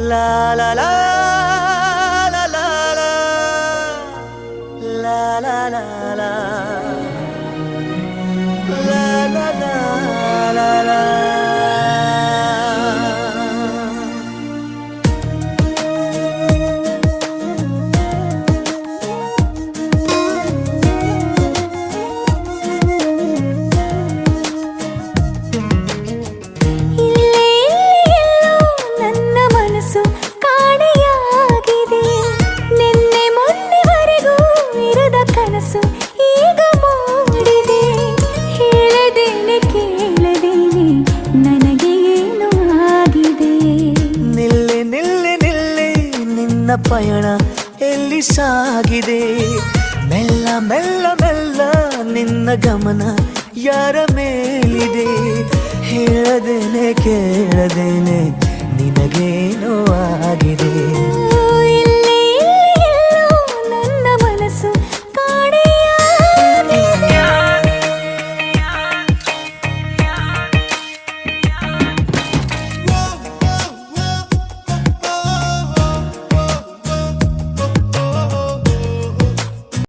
ಲಾ ಲಾ ಲಾ ಲಾ ಲಾ ಲಾ ಲಾ ಲಾ ಲಾ ಲಾ ಲಾ ಲಾ ಲಾ. ಪಯಣ ಎಲ್ಲಿ ಸಾಗಿದೆ ಮೆಲ್ಲ ಮೆಲ್ಲ ಮೆಲ್ಲ ನಿನ್ನ ಗಮನ ಯಾರ ಮೇಲಿದೆ ಹೇಳದೇನೆ ಕೇಳದೇನೆ ನಿನಗೇನೋ